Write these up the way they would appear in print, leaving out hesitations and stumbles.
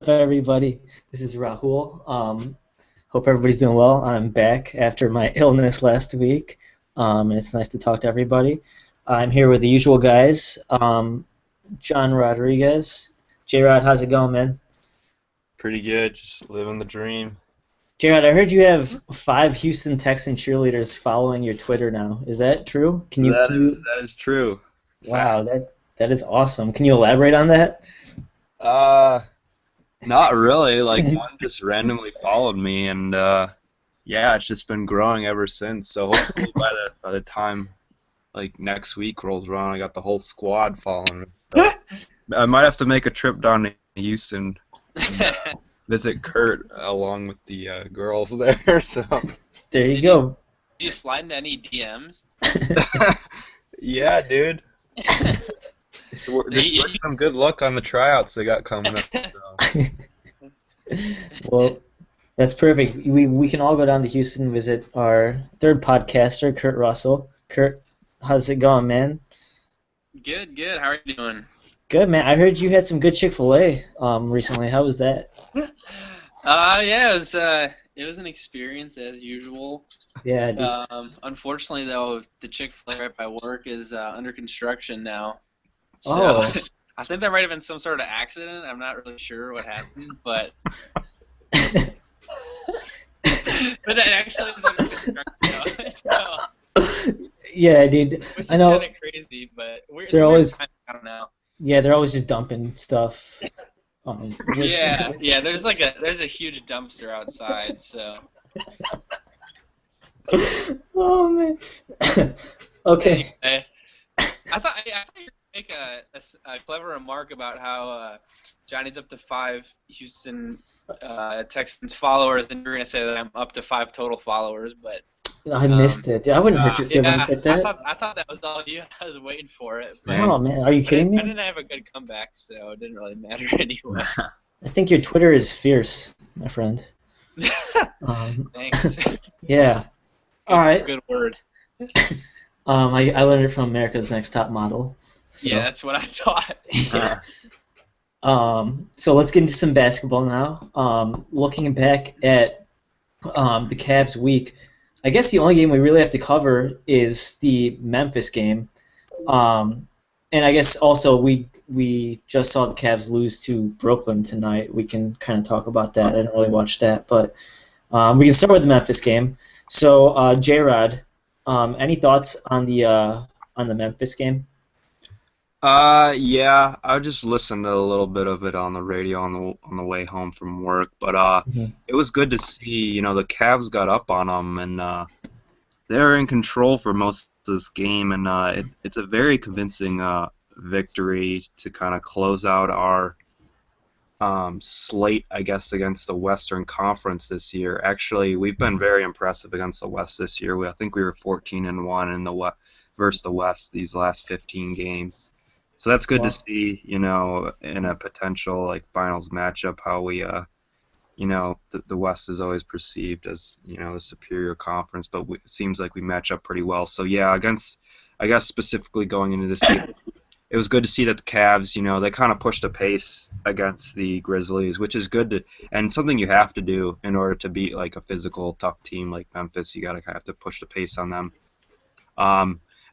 Everybody? This is Rahul. Hope everybody's doing well. I'm back after my illness last week, and it's nice to talk to everybody. I'm here with the usual guys. John Rodriguez. J-Rod, how's it going, man? Pretty good, just living the dream. J-Rod, I heard you have 5 Houston Texan cheerleaders following your Twitter now. Is that true? Can you, That can is you, that is true. wow, Fact. that is awesome. Can you elaborate on that? Uh, Not really. Like one just randomly followed me, and yeah, it's just been growing ever since. So hopefully by the time like next week rolls around, I got the whole squad following me. So I might have to make a trip down to Houston and visit Kurt along with the girls there. So There you Did you go. did you slide into any DMs? yeah, dude. Just You- wish some good luck on the tryouts they got coming up. So. Well, that's perfect. We can all go down to Houston and visit our third podcaster, Kurt Russell. Kurt, how's it going, man? Good, good. How are you doing? Good, man. I heard you had some good Chick-fil-A recently. How was that? Yeah, it was an experience as usual. Yeah, dude. Unfortunately though, the Chick-fil-A right by work is under construction now. So Oh. I think there might have been some sort of accident. I'm not really sure what happened, but but it actually is under construction now. So, Yeah, dude. which I is kind know of crazy, but it's they're weird always time. I don't know. yeah, they're always just dumping stuff. With, Yeah, yeah. There's a huge dumpster outside, so oh man. Okay. anyway, I thought you were gonna make a clever remark about how Johnny's up to 5 Houston Texans followers, and you're gonna say that I'm up to 5 total followers, but I um, missed it. I wouldn't hurt your feelings yeah, like I that. thought I thought that was all you. I was waiting for it, but No, man. Are you kidding I me? didn't have a good comeback, so it didn't really matter anyway. I think your Twitter is fierce, my friend. Um, Thanks. yeah. All Good right. good word. I learned it from America's Next Top Model. Yeah, So, that's what I thought. yeah. So let's get into some basketball now. Looking back at the Cavs week, I guess the only game we really have to cover is the Memphis game. And I guess also we just saw the Cavs lose to Brooklyn tonight. We can kind of talk about that. I didn't really watch that, but we can start with the Memphis game. So, J-Rod, any thoughts on the Memphis game? Yeah, I just listened to a little bit of it on the radio on the way home from work, but Mhm. it was good to see, the Cavs got up on them and they're in control for most of this game, and it's a very convincing victory to kind of close out our slate, I guess, against the Western Conference this year. Actually, we've been very impressive against the West this year. I think we were 14-1 in the West versus the West these last 15 games. So that's good to Well, see, in a potential like finals matchup, how we, the West is always perceived as, the superior conference, but it seems like we match up pretty well. So yeah, I guess specifically going into this game, it was good to see that the Cavs, they kind of pushed the pace against the Grizzlies, which is good to, and something you have to do in order to beat like a physical, tough team like Memphis. You gotta have to push the pace on them.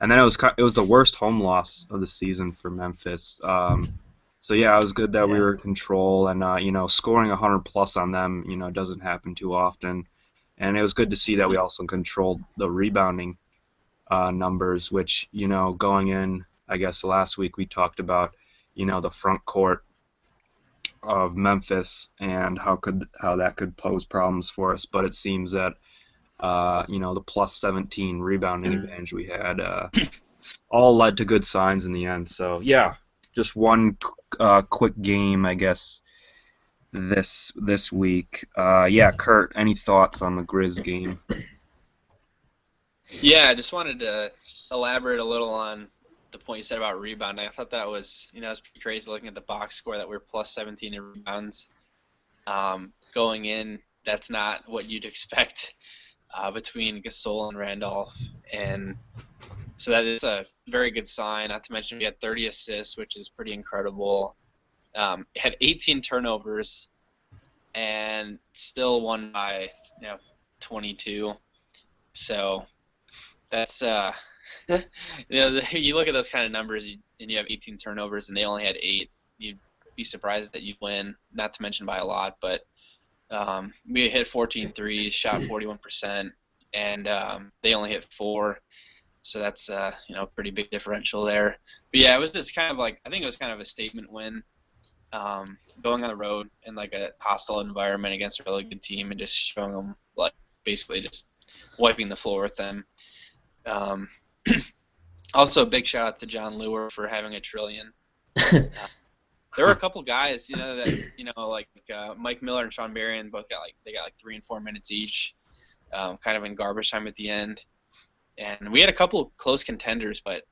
And then it was the worst home loss of the season for Memphis. So yeah, it was good that we yeah. were in control, and scoring 100 plus on them, doesn't happen too often. And it was good to see that we also controlled the rebounding numbers, which, going in, I guess last week we talked about, the front court of Memphis and how that could pose problems for us. But it seems that the plus 17 rebounding advantage we had all led to good signs in the end. So yeah, just one quick game, I guess, this week. Yeah, Kurt, any thoughts on the Grizz game? Yeah, I just wanted to elaborate a little on the point you said about rebounding. I thought that was, it was pretty crazy looking at the box score that we're plus 17 in rebounds. Going in, that's not what you'd expect between Gasol and Randolph. And so that is a very good sign. Not to mention we had 30 assists, which is pretty incredible. Had 18 turnovers. and still won by 22. So that's you look at those kind of numbers and you have 18 turnovers and they only had 8. You'd be surprised that you win. Not to mention by a lot, but we hit 14 threes, shot 41%, and they only hit 4. So that's pretty big differential there. But yeah, it was just kind of like, I think it was kind of a statement win, going on the road in like a hostile environment against a really good team and just showing them, like, basically just wiping the floor with them. Also, a big shout out to John Lure for having a trillion. There were a couple guys, like Mike Miller and Sean Berrien both got like 3 and 4 minutes each, kind of in garbage time at the end. And we had a couple close contenders, but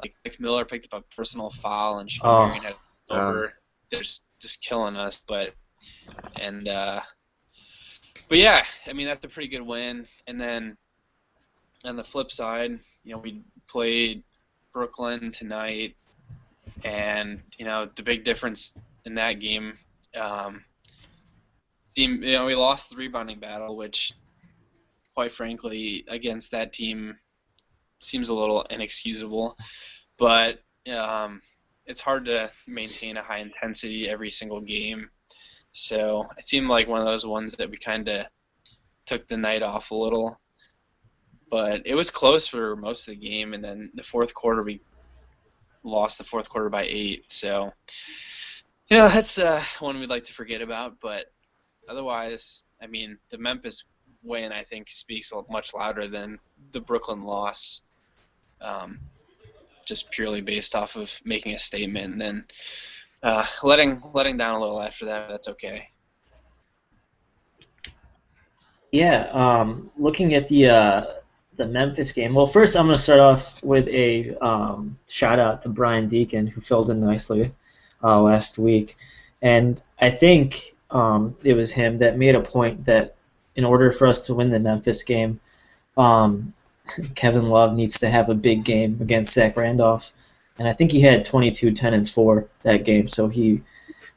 like Mike Miller picked up a personal foul and Sean Berrien had over. They're just killing us, but yeah, I mean, that's a pretty good win. And then on the flip side, we played Brooklyn tonight, and the big difference in that game, we lost the rebounding battle, which, quite frankly, against that team seems a little inexcusable. But it's hard to maintain a high intensity every single game. So it seemed like one of those ones that we kind of took the night off a little. But it was close for most of the game, and then the fourth quarter we lost the fourth quarter by 8. So that's one we'd like to forget about. But otherwise, I mean, the Memphis win, I think, speaks much louder than the Brooklyn loss, just purely based off of making a statement and then letting down a little after that. That's okay. Yeah, looking at the Memphis game. Well, first I'm going to start off with a shout out to Brian Deacon, who filled in nicely last week, and I think it was him that made a point that in order for us to win the Memphis game, Kevin Love needs to have a big game against Zach Randolph, and I think he had 22, 10, and 4 that game, so he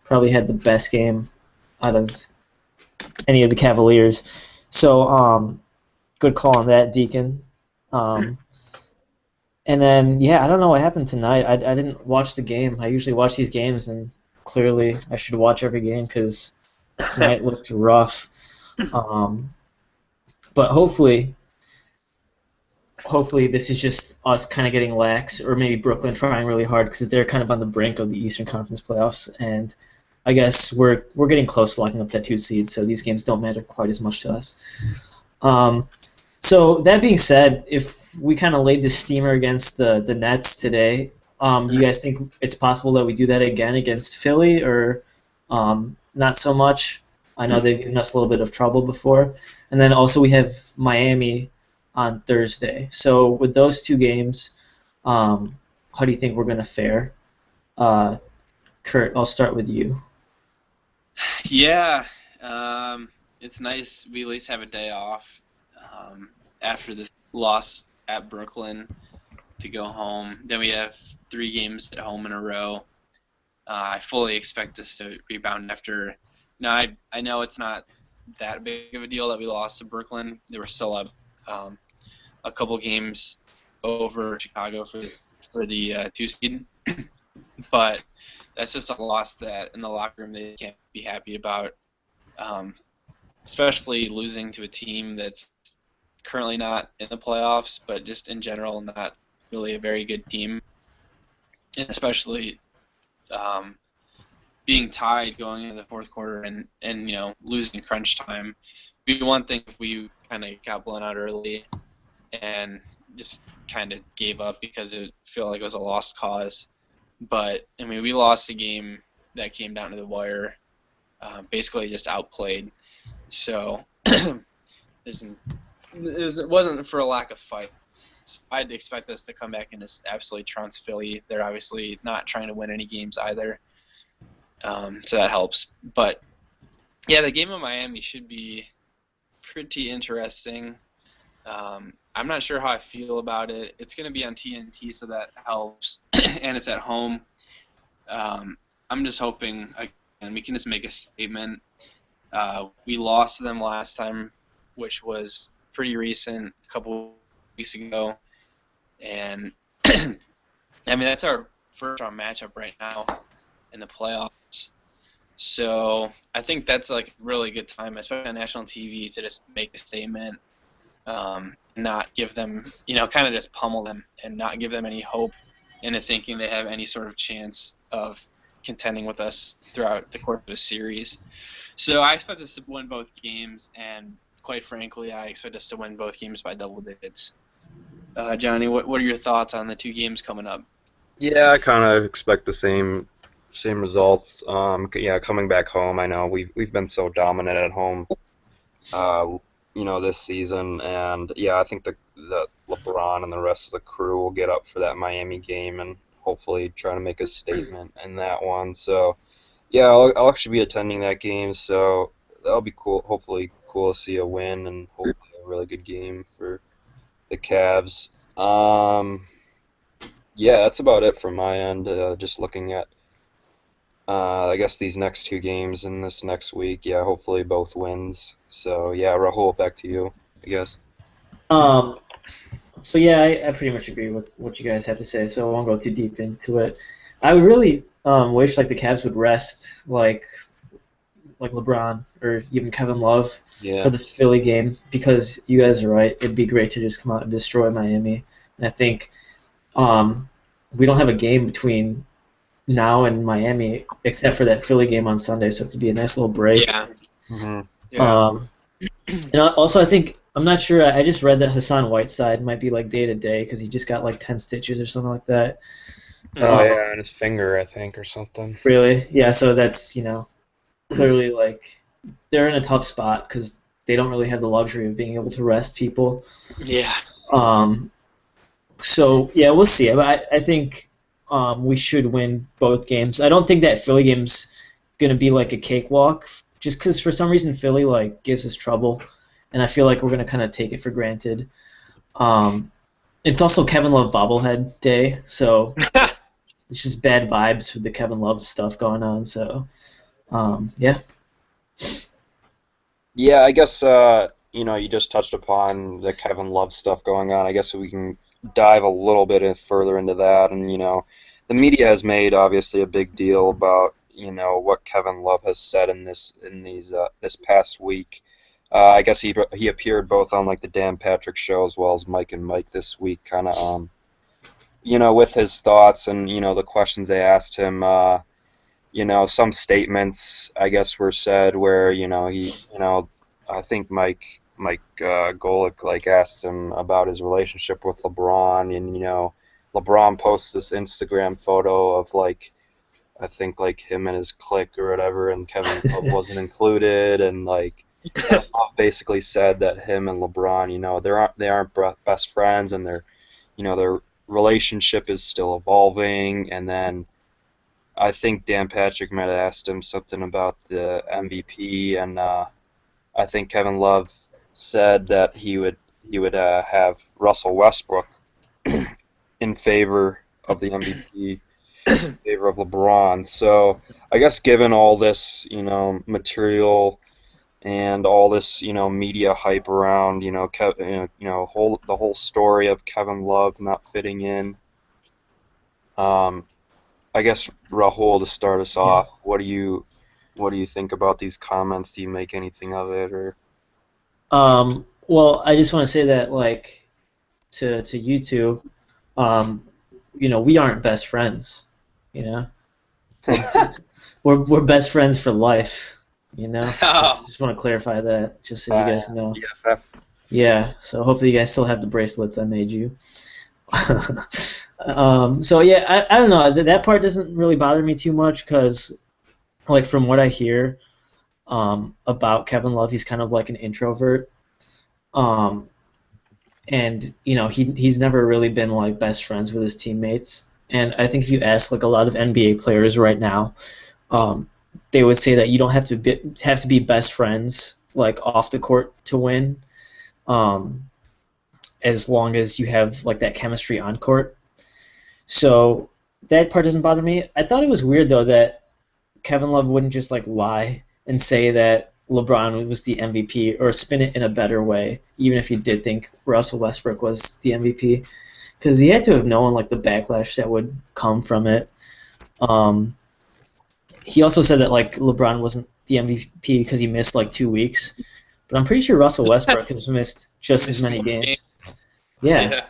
probably had the best game out of any of the Cavaliers. So good call on that, Deacon. And then, yeah, I don't know what happened tonight. I didn't watch the game. I usually watch these games, and clearly I should watch every game because tonight looked rough. But hopefully this is just us kind of getting lax, or maybe Brooklyn trying really hard because they're kind of on the brink of the Eastern Conference playoffs, and I guess we're getting close to locking up that 2 seed, so these games don't matter quite as much to us. So that being said, if we kind of laid the steamer against the Nets today, do you guys think it's possible that we do that again against Philly, or not so much? I know they've given us a little bit of trouble before. And then also we have Miami on Thursday. So with those 2 games, how do you think we're going to fare? Kurt, I'll start with you. Yeah, it's nice we at least have a day off after the loss at Brooklyn to go home. Then we have 3 games at home in a row. I fully expect us to rebound after. I know it's not that big of a deal that we lost to Brooklyn. They were still up a couple games over Chicago for the 2 seed, but that's just a loss that in the locker room they can't be happy about, especially losing to a team that's currently not in the playoffs, but just in general not really a very good team, and especially being tied going into the fourth quarter and losing crunch time. It'd be one thing if we kind of got blown out early and just kind of gave up because it felt like it was a lost cause. But, I mean, we lost a game that came down to the wire, basically just outplayed. So it wasn't for a lack of fight. I'd expect us to come back and just absolutely trounce Philly. They're obviously not trying to win any games either, so that helps. But, yeah, the game in Miami should be pretty interesting. I'm not sure how I feel about it. It's going to be on TNT, so that helps, and it's at home. I'm just hoping, again, we can just make a statement. We lost to them last time, which was pretty recent, a couple weeks ago. And, I mean, that's our first-round matchup right now in the playoffs. So I think that's like a really good time, especially on national TV, to just make a statement, not give them, kind of just pummel them and not give them any hope into thinking they have any sort of chance of contending with us throughout the course of a series. So I expect us to win both games, and quite frankly, I expect us to win both games by double digits. Johnny, what are your thoughts on the two games coming up? Yeah, I kind of expect the same results. Yeah, coming back home, I know we've been so dominant at home, this season, and yeah, I think the LeBron and the rest of the crew will get up for that Miami game and hopefully try to make a statement in that one. So yeah, I'll actually be attending that game, so that'll be cool. Hopefully, cool to see a win and hopefully a really good game for the Cavs. Yeah, that's about it from my end. Just looking at, I guess these next two games in this next week. Yeah, hopefully both wins. So yeah, Rahul, back to you, I guess. Um, so yeah, I pretty much agree with what you guys have to say, so I won't go too deep into it. I would really wish like the Cavs would rest like LeBron or even Kevin Love for Yeah. the Philly game because you guys are right. It'd be great to just come out and destroy Miami. And I think um, we don't have a game between now and Miami except for that Philly game on Sunday, so it could be a nice little break. Yeah. Hmm. Yeah. And also, I think I'm not sure. I just read that Hassan Whiteside might be like day to day because he just got like 10 stitches or something like that. Oh Um, yeah, on his finger, I think, or something. really, yeah. So that's clearly like they're in a tough spot because they don't really have the luxury of being able to rest people. Yeah. Um, so yeah, we'll see. I think we should win both games. I don't think that Philly game's gonna be like a cakewalk, just because for some reason Philly like gives us trouble, and I feel like we're gonna kind of take it for granted. Um, it's also Kevin Love bobblehead day, so it's just bad vibes with the Kevin Love stuff going on. So yeah. Yeah, I guess you just touched upon the Kevin Love stuff going on. I guess we can dive a little bit further into that. And the media has made obviously a big deal about what Kevin Love has said this past week. I guess he appeared both on like the Dan Patrick show as well as Mike and Mike this week, kind of with his thoughts and the questions they asked him. Some statements I guess were said where I think Mike Golick like asked him about his relationship with LeBron, and LeBron posts this Instagram photo of like I think like him and his clique or whatever, and Kevin Love wasn't included, and like Love basically said that him and LeBron, they aren't best friends, and their relationship is still evolving, and then I think Dan Patrick might have asked him something about the MVP, and I think Kevin Love said that he would have Russell Westbrook in favor of the MVP, in favor of LeBron. So I guess given all this material and all this media hype around the whole story of Kevin Love not fitting in. Um, I guess Rahul, to start us Yeah. off, what do you think about these comments? Do you make anything of it, or? Well, I just want to say that like to you two, um, we aren't best friends. You know, we're best friends for life. Oh, Just want to clarify that, just so you guys know. BFF. Yeah. So hopefully you guys still have the bracelets I made you. So yeah, I don't know. That part doesn't really bother me too much because, like, from what I hear about Kevin Love, he's kind of like an introvert. Um, and he's never really been like best friends with his teammates. And I think if you ask like a lot of NBA players right now, um, they would say that you don't have to be best friends like off the court to win, um, as long as you have like that chemistry on court. So that part doesn't bother me. I thought it was weird though that Kevin Love wouldn't just like lie and say that LeBron was the MVP, or spin it in a better way, even if you did think Russell Westbrook was the MVP, because he had to have known like the backlash that would come from it. Um, he also said that like LeBron wasn't the MVP because he missed like 2 weeks, but I'm pretty sure Russell Westbrook has missed just as many games. Yeah.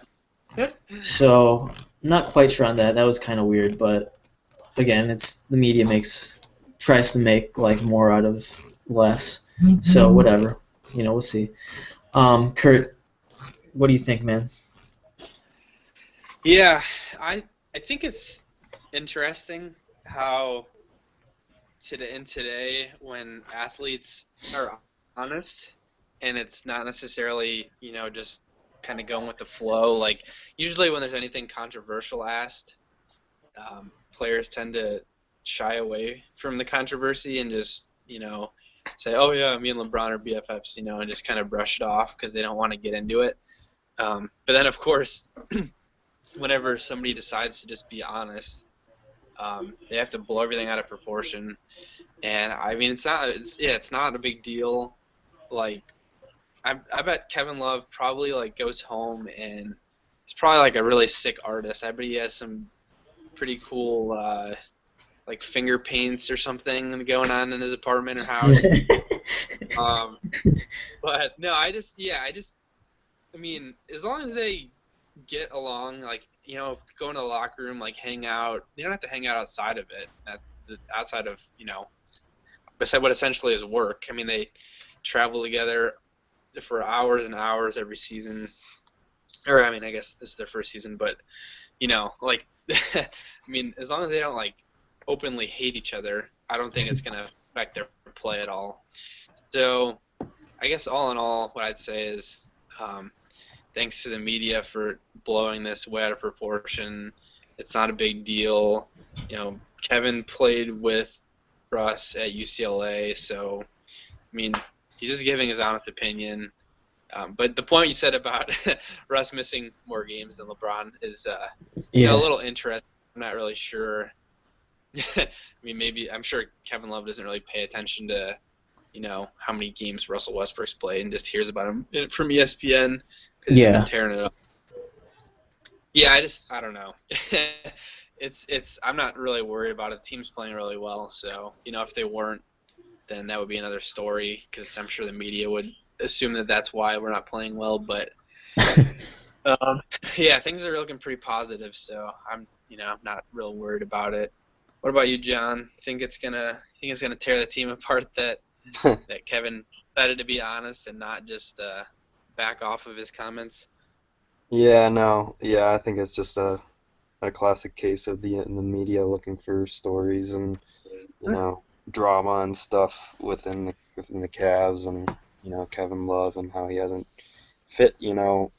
So I'm not quite sure on that. That was kind of weird, but again, it's the media tries to make like more out of less. So whatever, we'll see. Kurt, what do you think, man? Yeah, I think it's interesting how today when athletes are honest and it's not necessarily just kind of going with the flow. Like usually when there's anything controversial asked, players tend to shy away from the controversy and just say, oh yeah, me and LeBron are BFFs, and just kind of brush it off because they don't want to get into it. But then of course whenever somebody decides to just be honest, they have to blow everything out of proportion. And I mean, it's not a big deal. Like, I bet Kevin Love probably like goes home and he's probably like a really sick artist. I bet he has some pretty cool like finger paints or something going on in his apartment or house. But no, I mean, as long as they get along, like go into the locker room, like hang out. They don't have to hang out outside of it. Outside of what essentially is work. I mean, they travel together for hours and hours every season. Or I mean, I guess this is their first season, but like I mean, as long as they don't like openly hate each other, I don't think it's gonna affect their play at all. So I guess all in all, what I'd say is thanks to the media for blowing this way out of proportion. It's not a big deal. Kevin played with Russ at UCLA, so I mean, he's just giving his honest opinion. But the point you said about Russ missing more games than LeBron is a little interesting. I'm not really sure. I mean, I'm sure Kevin Love doesn't really pay attention to how many games Russell Westbrook's played and just hears about him from ESPN because he's been tearing it up. Yeah, I don't know. I'm not really worried about it. The team's playing really well, so if they weren't, then that would be another story because I'm sure the media would assume that that's why we're not playing well. But yeah, things are looking pretty positive, so I'm not real worried about it. What about you, John? Think it's gonna tear the team apart that Kevin decided to be honest and not just back off of his comments? Yeah, no. Yeah, I think it's just a classic case of the media looking for stories and drama and stuff within the Cavs and Kevin Love and how he hasn't fit to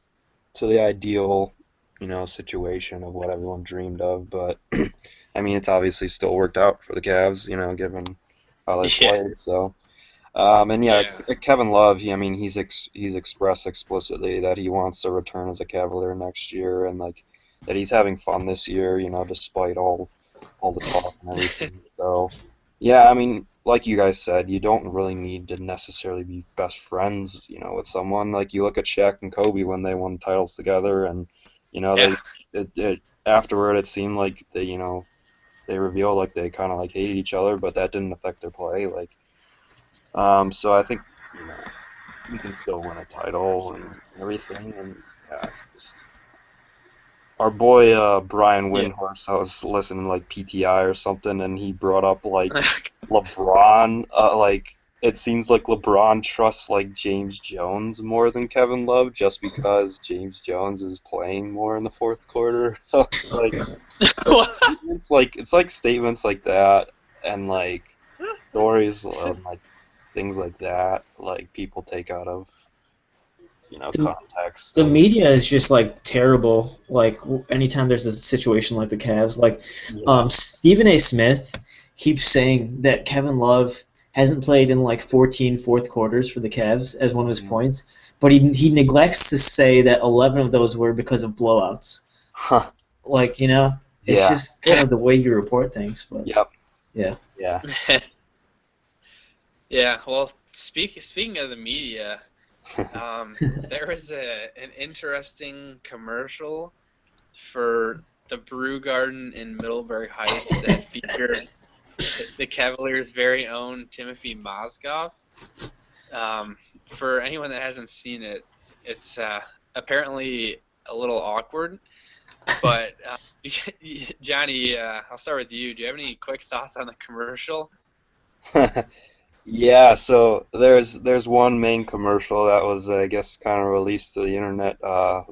the ideal situation of what everyone dreamed of. But I mean, it's obviously still worked out for the Cavs, given how they played. So. Kevin Love. He's expressed explicitly that he wants to return as a Cavalier next year, and like that he's having fun this year. Despite all the talk and everything. So, yeah, I mean, like you guys said, you don't really need to necessarily be best friends, with someone. Like you look at Shaq and Kobe when they won titles together, and afterward it seemed like they revealed like they kind of like hated each other, but that didn't affect their play. Like. So I think we can still win a title and everything, and just our boy Brian Windhorst. I was listening to like PTI or something, and he brought up like LeBron. Like it seems like LeBron trusts like James Jones more than Kevin Love, just because James Jones is playing more in the fourth quarter. So it's like it's like statements like that, and like stories of like. Things like that, like people take out of, context. The media is just like terrible. Like anytime there's a situation like the Cavs, like Stephen A. Smith keeps saying that Kevin Love hasn't played in like 14 fourth quarters for the Cavs as one of his points, but he neglects to say that 11 of those were because of blowouts. Huh. Like it's just kind of the way you report things. But Yep. Yeah. Yeah, well, speaking of the media, there was an interesting commercial for the Brew Garden in Middlebury Heights that featured the Cavaliers' very own Timothy Mozgov. For anyone that hasn't seen it, it's apparently a little awkward. But Johnny, I'll start with you. Do you have any quick thoughts on the commercial? Yeah, so there's one main commercial that was I guess kind of released to the internet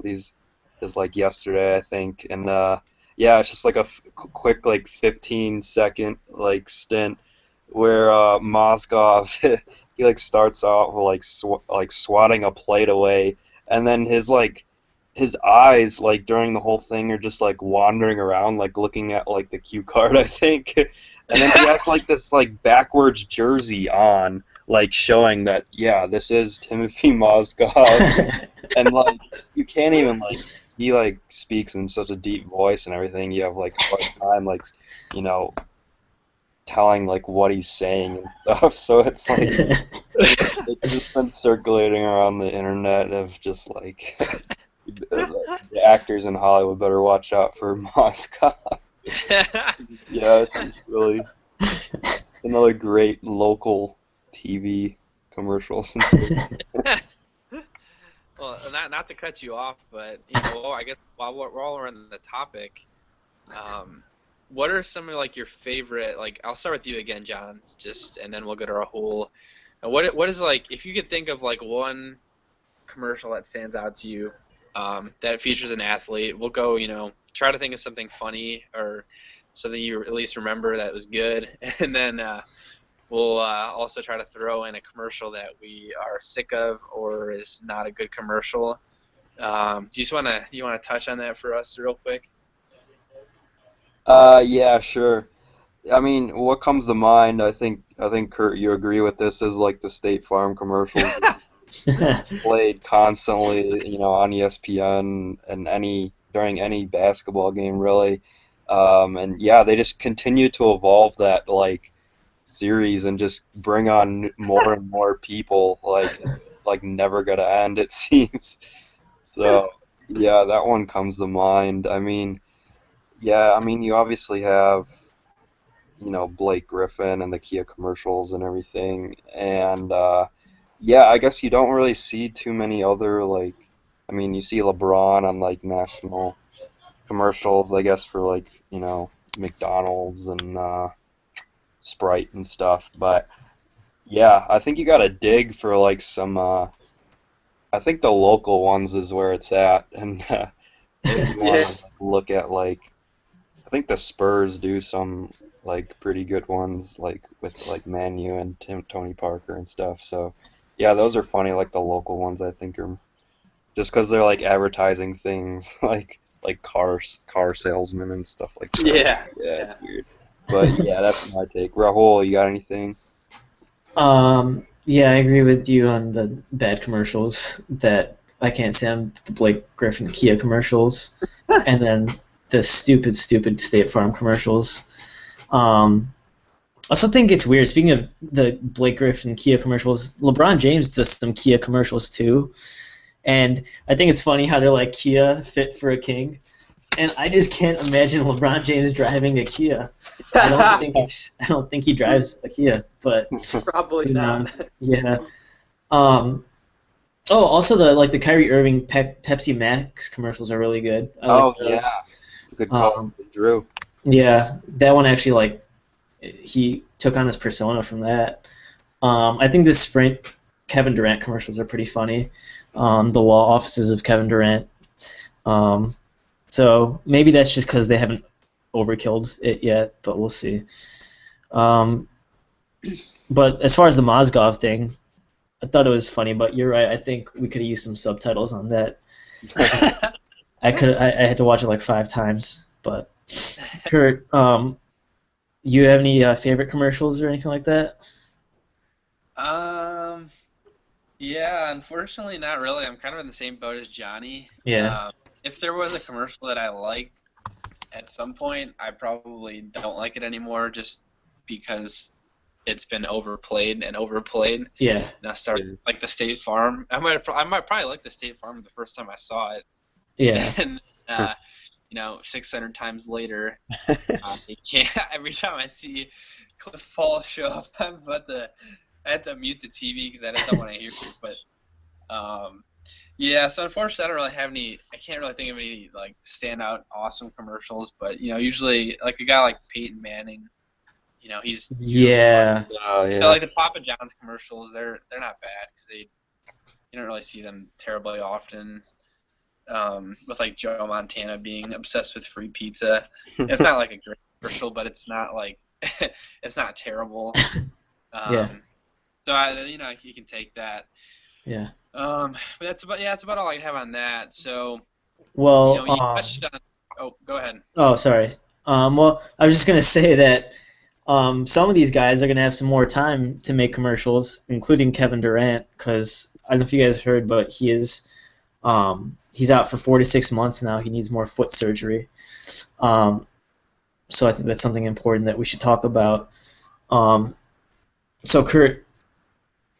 these is like yesterday I think, and yeah, it's just like a quick like 15-second like stint where Mozgov he like starts off with like like swatting a plate away, and then his eyes like during the whole thing are just like wandering around like looking at like the cue card I think. And then he has like this like backwards jersey on, like showing that yeah, this is Timothy Mozgov, and like you can't even like he like speaks in such a deep voice and everything. You have like a hard time like you know telling like what he's saying and stuff. So it's like it's just been circulating around the internet of just like the actors in Hollywood better watch out for Mozgov. Yeah, it's just really another great local TV commercials. Well, not to cut you off, but you know, well, I guess while we're on the topic, um, what are some of like your favorite? Like, I'll start with you again, John, just and then we'll go to Rahul. And what is like if you could think of like one commercial that stands out to you, that features an athlete? We'll go, try to think of something funny or something you at least remember that was good, and then we'll also try to throw in a commercial that we are sick of or is not a good commercial. Do you wanna touch on that for us real quick? Yeah, sure. I mean, what comes to mind, I think Kurt, you agree with this, is like the State Farm commercials played constantly, on ESPN and any during any basketball game really. And yeah, they just continue to evolve that like series and just bring on more and more people. Like it's like never gonna end, it seems. So yeah, that one comes to mind. I mean, yeah, I mean you obviously have Blake Griffin and the Kia commercials and everything, and yeah, I guess you don't really see too many other like. I mean, you see LeBron on like national commercials, I guess for like McDonald's and Sprite and stuff, but yeah, I think you gotta dig for like some. I think the local ones is where it's at, and if you want Yeah. to look at like, I think the Spurs do some like pretty good ones, like with like Manu and Tony Parker and stuff. So yeah, those are funny. Like the local ones, I think are just because they're like advertising things, like car salesmen and stuff like that. Yeah. Yeah, Yeah. it's weird. But yeah, that's my take. Rahul, you got anything? Yeah, I agree with you on the bad commercials that I can't stand the Blake Griffin Kia commercials, and then the stupid State Farm commercials. I also think it's weird. Speaking of the Blake Griffin Kia commercials, LeBron James does some Kia commercials too, and I think it's funny how they're like Kia fit for a king, and I just can't imagine LeBron James driving a Kia. I don't think he drives a Kia, but Probably who not. knows? Yeah. Um, oh, also the Kyrie Irving Pepsi Max commercials are really good. I like Oh yeah, those. it's a good call, Um, Drew. yeah, that one actually he took on his persona from that. I think the Sprint Kevin Durant commercials are pretty funny. The law offices of Kevin Durant. Um, so maybe that's just because they haven't overkilled it yet, but we'll see. Um, but as far as the Mozgov thing, I thought it was funny, but you're right. I think we could have used some subtitles on that. I had to watch it like 5 times. But Kurt, you have any favorite commercials or anything like that? Um, yeah, unfortunately, not really. I'm kind of in the same boat as Johnny. Yeah. If there was a commercial that I liked at some point, I probably don't like it anymore just because it's been overplayed and overplayed. Yeah. And I started like the State Farm. I might probably like the State Farm the first time I saw it. Yeah. And 600 times later, you can't. Every time I see Cliff Paul show up, I had to mute the TV because I just don't want to hear it. But yeah, so unfortunately, I don't really have any. I can't really think of any like standout awesome commercials. But usually like a guy like Peyton Manning, he's Yeah. Oh yeah. like the Papa John's commercials. They're not bad because you don't really see them terribly often. With like Joe Montana being obsessed with free pizza, it's not like a great commercial, but it's not like it's not terrible. Yeah. So you can take that. Yeah. But that's about all I have on that. So Well, you touched on. Oh, go ahead. oh, sorry. Well, I was just gonna say that some of these guys are gonna have some more time to make commercials, including Kevin Durant, because I don't know if you guys heard, but he's out for 4 to 6 months now. He needs more foot surgery. So I think that's something important that we should talk about. So Kurt,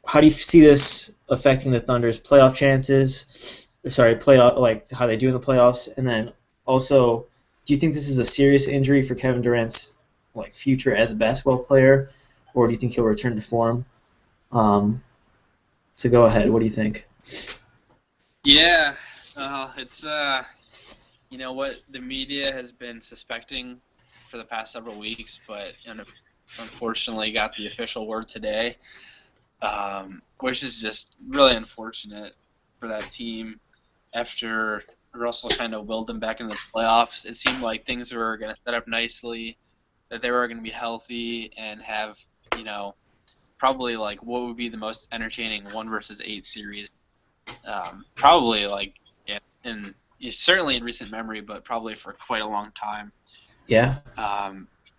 how do you see this affecting the Thunder's playoff chances? Playoff, like how they do in the playoffs, and then also, do you think this is a serious injury for Kevin Durant's like future as a basketball player, or do you think he'll return to form? So go ahead. What do you think? Yeah, it's what the media has been suspecting for the past several weeks, but unfortunately got the official word today, which is just really unfortunate for that team. After Russell kind of willed them back into the playoffs, it seemed like things were going to set up nicely, that they were going to be healthy and have, probably like what would be the most entertaining 1 versus 8 series. Probably like certainly in recent memory, but probably for quite a long time. Yeah.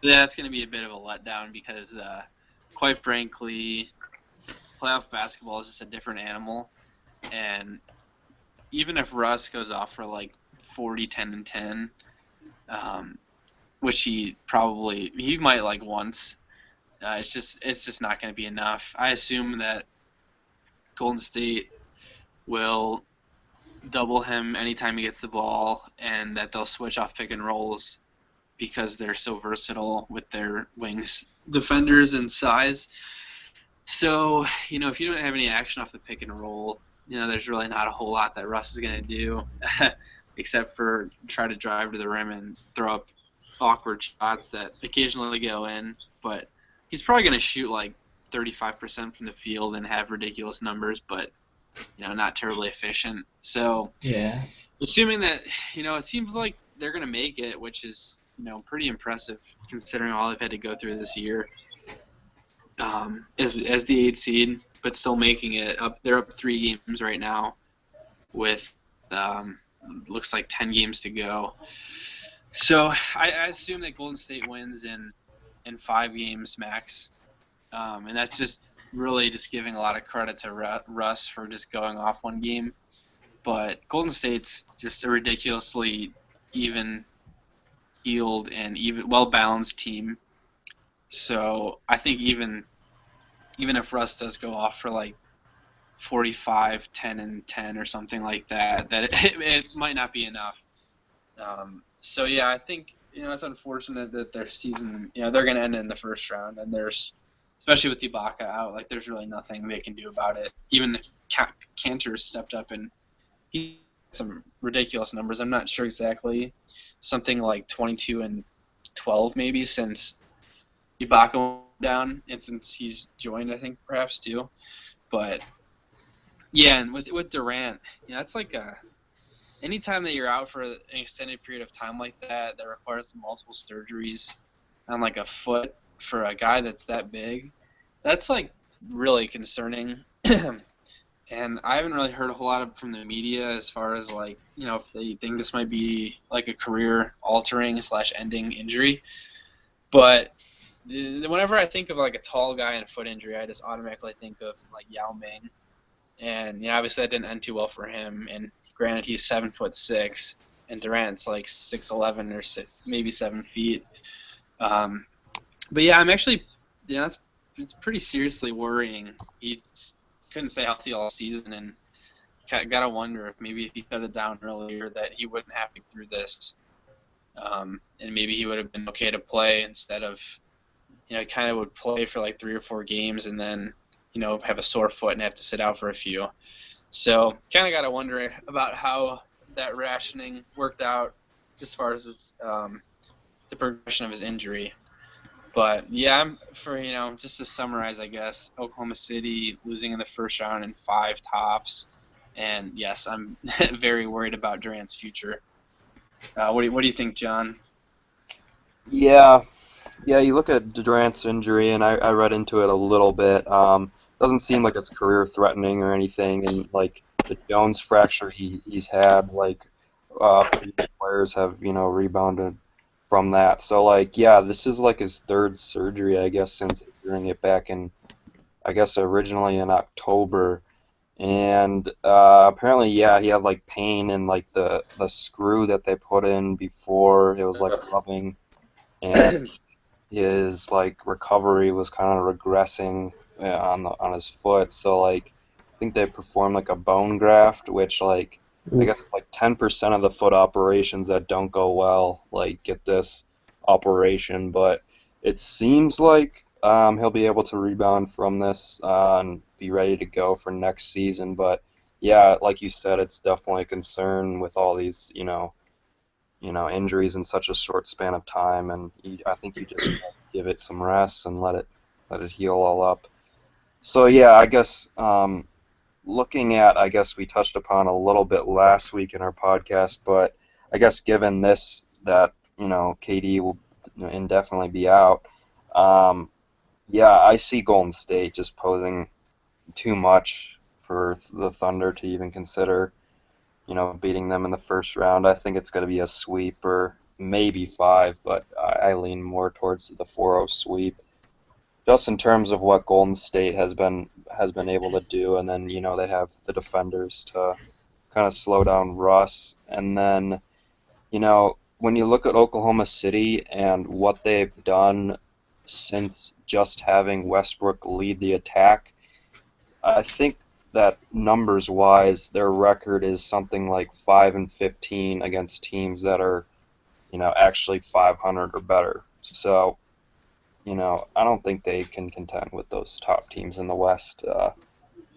That's going to be a bit of a letdown because, quite frankly, playoff basketball is just a different animal. And even if Russ goes off for like 40, 10, and 10, which he might like once, it's just not going to be enough. I assume that Golden State will double him anytime he gets the ball, and that they'll switch off pick and rolls because they're so versatile with their wings, defenders, and size. So, if you don't have any action off the pick and roll, there's really not a whole lot that Russ is going to do except for try to drive to the rim and throw up awkward shots that occasionally go in. But he's probably going to shoot like 35% from the field and have ridiculous numbers, but not terribly efficient. So, Yeah. assuming that, it seems like they're going to make it, which is, pretty impressive considering all they've had to go through this year as the 8th seed, but still making it up. They're up 3 games right now with looks like 10 games to go. So I assume that Golden State wins in 5 games max, and that's just really just giving a lot of credit to Russ for just going off 1 game. But Golden State's just a ridiculously even-keeled and well-balanced team. So I think even if Russ does go off for like 45, 10, and 10 or something like that it might not be enough. So yeah, I think it's unfortunate that their season, they're going to end in the first round, and there's, especially with Ibaka out, like there's really nothing they can do about it. Even if Cantor stepped up and he had some ridiculous numbers. I'm not sure exactly, something like 22 and 12 maybe since Ibaka went down, and since he's joined, I think perhaps too. But yeah, and with Durant, it's like anytime that you're out for an extended period of time like that requires multiple surgeries on like a foot for a guy that's that big, that's like really concerning. And I haven't really heard a whole lot from the media as far as like, if they think this might be like a career altering / ending injury. But whenever I think of like a tall guy and a foot injury, I just automatically think of like Yao Ming. And obviously that didn't end too well for him. And granted, he's 7'6", and Durant's like 6'11" or maybe 7 feet. But yeah, I'm actually, that's it's pretty seriously worrying. He couldn't stay healthy all season, and gotta wonder if maybe if he cut it down earlier that he wouldn't have to go through this, and maybe he would have been okay to play instead of, kind of would play for like 3 or 4 games and then, have a sore foot and have to sit out for a few. So kind of gotta wonder about how that rationing worked out as far as the progression of his injury. But yeah, just to summarize, I guess Oklahoma City losing in the first round in 5 tops, and yes, I'm very worried about Durant's future. What do you think, John? Yeah, you look at Durant's injury, and I read into it a little bit. Doesn't seem like it's career-threatening or anything, and like the Jones fracture he's had, like previous players have rebounded from that. So like, yeah, this is like his 3rd surgery, I guess, since doing it back in, I guess, originally in October. And apparently, yeah, he had like pain in like the screw that they put in before. It was like rubbing, and his like recovery was kind of regressing on his foot. So like, I think they performed like a bone graft, which like I guess like 10% of the foot operations that don't go well like get this operation, but it seems like he'll be able to rebound from this and be ready to go for next season. But yeah, like you said, it's definitely a concern with all these injuries in such a short span of time, and I think you just give it some rest and let it heal all up. So yeah, I guess looking at, I guess we touched upon a little bit last week in our podcast, but I guess given this that KD will indefinitely be out, yeah, I see Golden State just posing too much for the Thunder to even consider beating them in the first round. I think it's going to be a sweep or maybe 5, but I lean more towards the 4-0 sweep. Just in terms of what Golden State has been able to do, and then they have the defenders to kind of slow down Russ, and then when you look at Oklahoma City and what they've done since just having Westbrook lead the attack, I think that numbers-wise, their record is something like 5-15 against teams that are, actually 500 or better. So, I don't think they can contend with those top teams in the West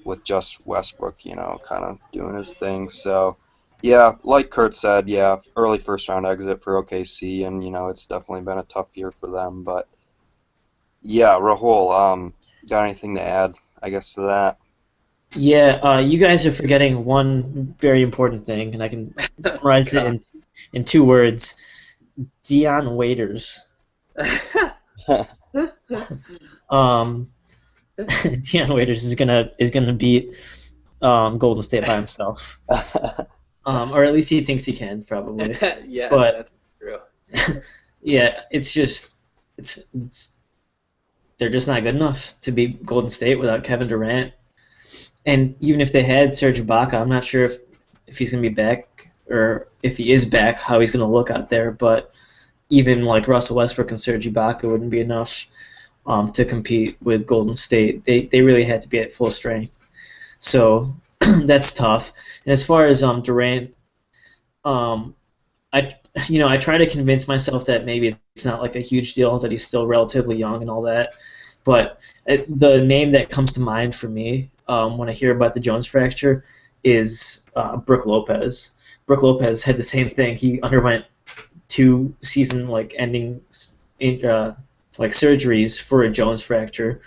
with just Westbrook, kind of doing his thing. So, yeah, like Kurt said, yeah, early first-round exit for OKC, and, it's definitely been a tough year for them. But, yeah, Rahul, got anything to add, I guess, to that? Yeah, you guys are forgetting one very important thing, and I can summarize it in 2 words: Dion Waiters. Dion Waiters is gonna beat Golden State by himself, or at least he thinks he can, probably. Yes, but that's true. yeah, it's they're just not good enough to beat Golden State without Kevin Durant. And even if they had Serge Ibaka, I'm not sure if he's going to be back, or if he is back, how he's going to look out there. But even like Russell Westbrook and Serge Ibaka wouldn't be enough to compete with Golden State. They really had to be at full strength. So that's tough. And as far as Durant, I try to convince myself that maybe it's not like a huge deal, that he's still relatively young and all that. But the name that comes to mind for me when I hear about the Jones fracture is Brook Lopez. Brook Lopez had the same thing. He underwent 2 season ending surgeries for a Jones fracture,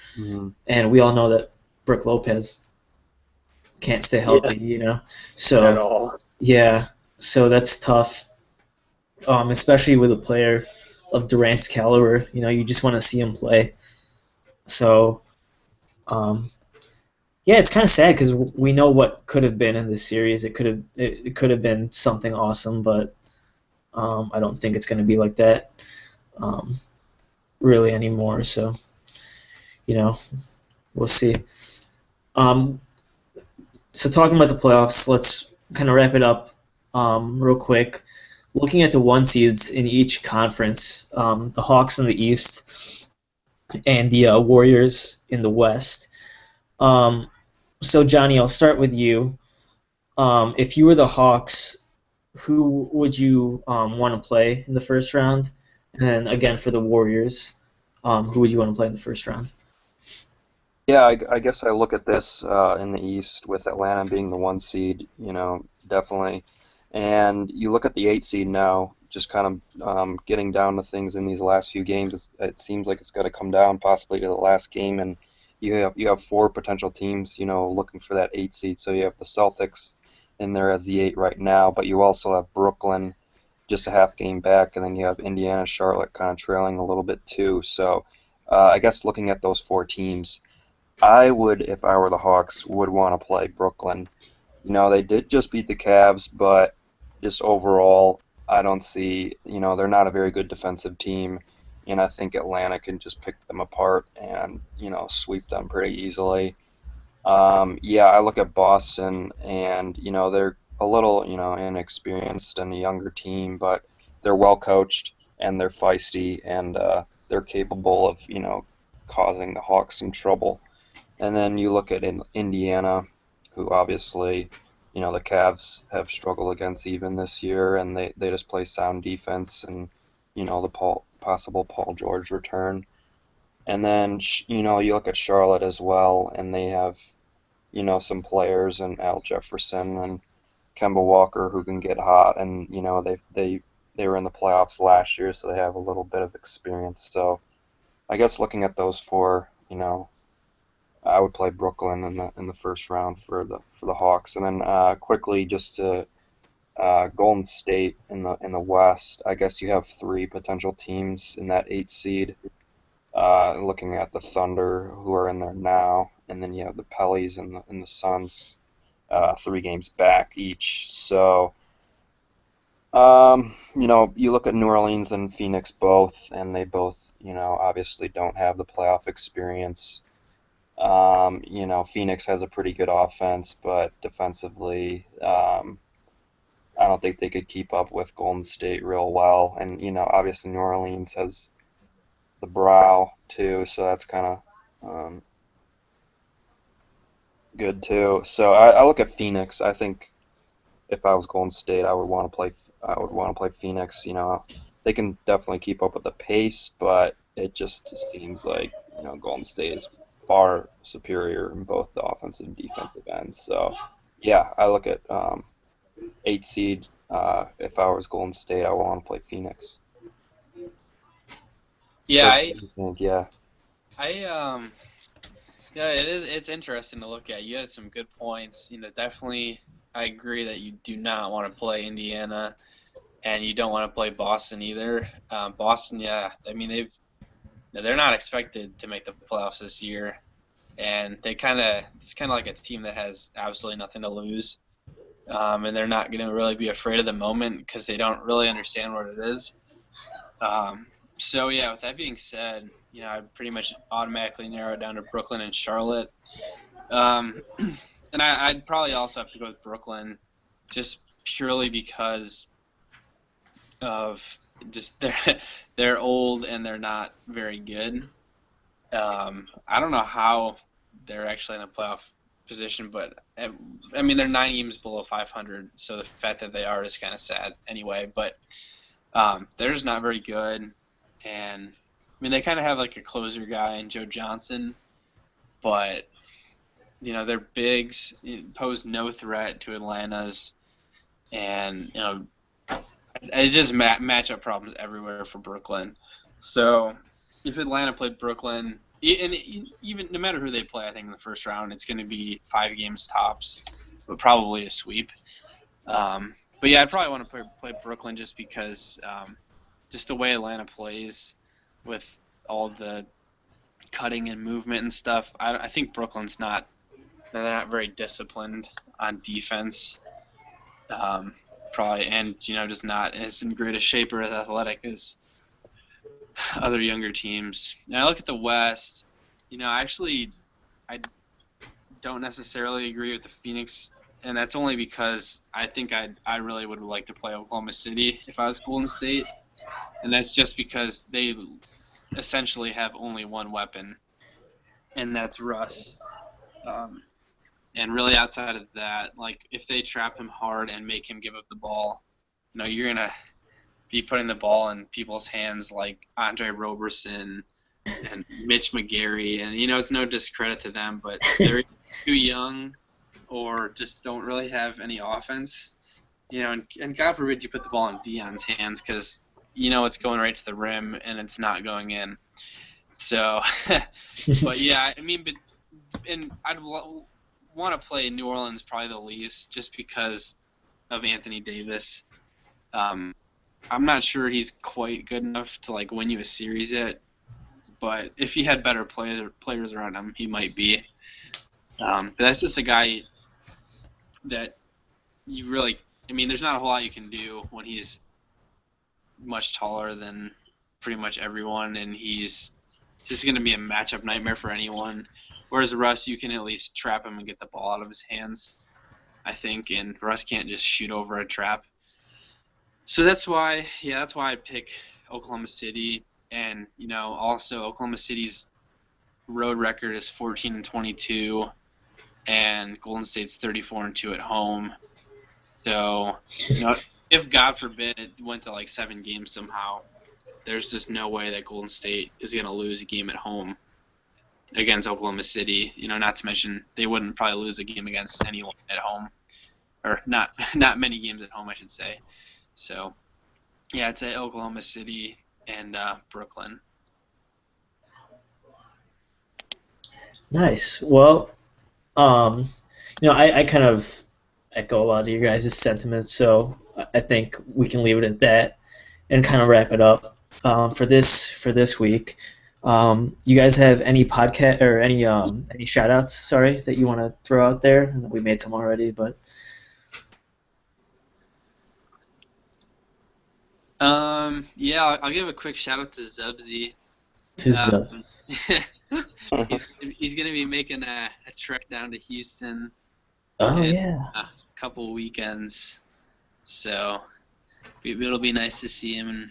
and we all know that Brook Lopez can't stay healthy. So at all. Yeah, so that's tough, especially with a player of Durant's caliber. You just want to see him play. So, yeah, it's kind of sad because we know what could have been in this series. It could have been something awesome, but I don't think it's going to be like that really anymore. So, we'll see. So talking about the playoffs, let's kind of wrap it up real quick. Looking at the 1 seeds in each conference, the Hawks in the East and the Warriors in the West. Um, so Johnny, I'll start with you. If you were the Hawks, who would you want to play in the first round? And then again for the Warriors, who would you want to play in the first round? Yeah, I guess I look at this in the East with Atlanta being the 1 seed, definitely. And you look at the 8 seed now, just kind of getting down to things in these last few games. It seems like it's got to come down possibly to the last game, and you have four potential teams, looking for that 8 seed. So you have the Celtics in there as the 8 right now, but you also have Brooklyn just a half game back, and then you have Indiana, Charlotte kind of trailing a little bit too. So I guess looking at those four teams. I would, if I were the Hawks, would want to play Brooklyn. They did just beat the Cavs, but just overall, I don't see, they're not a very good defensive team, and I think Atlanta can just pick them apart and, sweep them pretty easily. Yeah, I look at Boston, and, they're a little, inexperienced and a younger team, but they're well coached and they're feisty and they're capable of, causing the Hawks some trouble. And then you look at Indiana, who obviously, the Cavs have struggled against even this year, and they just play sound defense and, the possible Paul George return. And then, you look at Charlotte as well, and they have, some players and Al Jefferson and Kemba Walker who can get hot, and, they were in the playoffs last year, so they have a little bit of experience. So I guess looking at those four, I would play Brooklyn in the first round for the Hawks, and then quickly just to Golden State in the West. I guess you have three potential teams in that 8 seed. Looking at the Thunder, who are in there now, and then you have the Pellies and the Suns, 3 games back each. So. You look at New Orleans and Phoenix both, and they both, obviously don't have the playoff experience. Phoenix has a pretty good offense, but defensively, I don't think they could keep up with Golden State real well. And, obviously New Orleans has the brow too, so that's kind of good too. So I look at Phoenix. I think if I was Golden State, I would want to play Phoenix. They can definitely keep up with the pace, but it just seems like Golden State is far superior in both the offensive and defensive ends. So yeah, I look at 8 seed. If I was Golden State, I would want to play Phoenix. Yeah, Kirk, what do you think? Yeah. I yeah, it's interesting to look at. You had some good points. Definitely I agree that you do not want to play Indiana and you don't want to play Boston either. Boston, yeah, I mean they're not expected to make the playoffs this year, and it's kind of like a team that has absolutely nothing to lose, and they're not going to really be afraid of the moment because they don't really understand what it is. So yeah, with that being said, I pretty much automatically narrow it down to Brooklyn and Charlotte, um, and I'd probably also have to go with Brooklyn, just purely because of just they're old and they're not very good. I don't know how they're actually in a playoff position, but I mean they're 9 games below 500, so the fact that they are is kind of sad anyway. But they're just not very good, and I mean they kind of have like a closer guy in Joe Johnson, but their bigs pose no threat to Atlanta's, and it's just matchup problems everywhere for Brooklyn. So if Atlanta played Brooklyn, and even no matter who they play, I think in the first round it's going to be 5 games tops, but probably a sweep. But yeah, I'd probably want to play Brooklyn just because just the way Atlanta plays with all the cutting and movement and stuff. I think Brooklyn's they're not very disciplined on defense. Probably, and just not as in greatest shape or as athletic as other younger teams. And I look at the West. Actually, I don't necessarily agree with the Phoenix, and that's only because I think I really would like to play Oklahoma City if I was Golden State, and that's just because essentially have only one weapon, and that's Russ. And really outside of that, like if they trap him hard and make him give up the ball, you're gonna be putting the ball in people's hands like Andre Roberson and Mitch McGary, and it's no discredit to them, but they're too young or just don't really have any offense. And God forbid you put the ball in Dion's hands because it's going right to the rim and it's not going in. So, but yeah, I mean, and I'd want to play New Orleans probably the least just because of Anthony Davis. I'm not sure he's quite good enough to like win you a series yet, but if he had better players around him, he might be. But that's just a guy that you really, I mean, there's not a whole lot you can do when he's much taller than pretty much everyone, and he's just going to be a matchup nightmare for anyone. Whereas Russ, you can at least trap him and get the ball out of his hands, I think, and Russ can't just shoot over a trap. So that's why I pick Oklahoma City, and also Oklahoma City's road record is 14-22, and Golden State's 34-2 at home. So if God forbid it went to like 7 games somehow, there's just no way that Golden State is going to lose a game at home against Oklahoma City. Not to mention they wouldn't probably lose a game against anyone at home, or not many games at home, I should say. So, yeah, I'd say Oklahoma City and Brooklyn. Nice. Well, I kind of echo a lot of your guys' sentiments, so I think we can leave it at that and kind of wrap it up for this week. You guys have any podcast or any shout outs, sorry, that you want to throw out there? We made some already, but yeah, I'll give a quick shout out to Zubzy. He's gonna be making a trek down to Houston. Yeah, a couple weekends, so it'll be nice to see him, and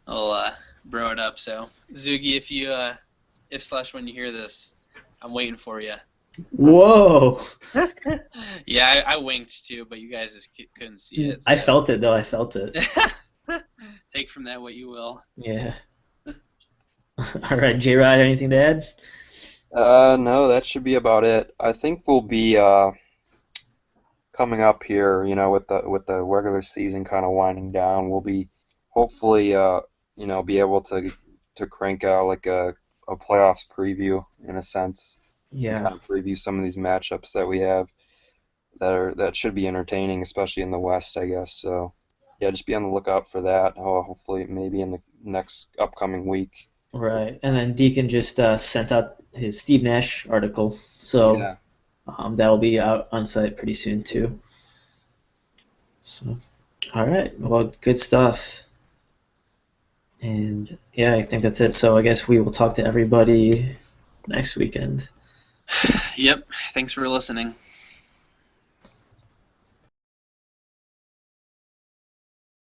I'll bro it up. So Zugi, if when you hear this, I'm waiting for you. Whoa. Yeah, I winked too, but you guys just couldn't see it. So. I felt it though. I felt it. Take from that what you will. Yeah. All right, J-Rod, anything to add? No, that should be about it. I think we'll be coming up here, with the regular season kind of winding down. We'll be hopefully, be able to crank out like a playoffs preview in a sense. Yeah. And kind of preview some of these matchups that we have that should be entertaining, especially in the West, I guess. So, yeah, just be on the lookout for that. Hopefully, maybe in the next upcoming week. Right, and then Deacon just sent out his Steve Nash article, so Yeah. That will be out on site pretty soon too. So, all right, well, good stuff. And yeah, I think that's it. So I guess we will talk to everybody next weekend. Yep. Thanks for listening.